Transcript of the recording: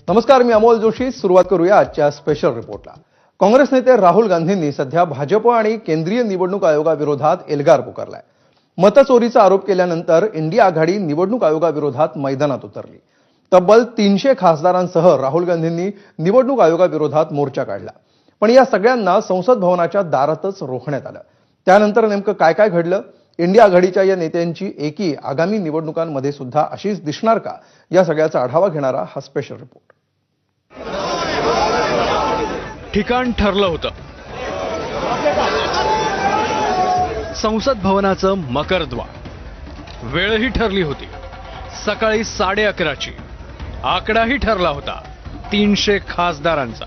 नमस्कार, मी अमोल जोशी. सुरुवात करूया आजच्या स्पेशल रिपोर्टला. काँग्रेस नेते राहुल गांधींनी सध्या भाजप आणि केंद्रीय निवडणूक आयोगाविरोधात एल्गार पुकारलाय. मतचोरीचा आरोप केल्यानंतर इंडिया आघाडी निवडणूक आयोगाविरोधात मैदानात उतरली. तब्बल 300 खासदारांसह राहुल गांधींनी निवडणूक आयोगाविरोधात मोर्चा काढला. पण या सगळ्यांना संसद भवनाच्या दारातच रोखण्यात आलं. त्यानंतर नेमकं काय काय घडलं, इंडिया आघाडीच्या या नेत्यांची एकी आगामी निवडणुकांमध्ये सुद्धा अशीच दिसणार का, या सगळ्याचा आढावा घेणारा हा स्पेशल रिपोर्ट. ठिकाण ठरलं होतं. संसद भवनाचं मकरद्वार. वेळही ठरली होती, सकाळी 11:30ची. आकडाही ठरला होता, 300 खासदारांचा.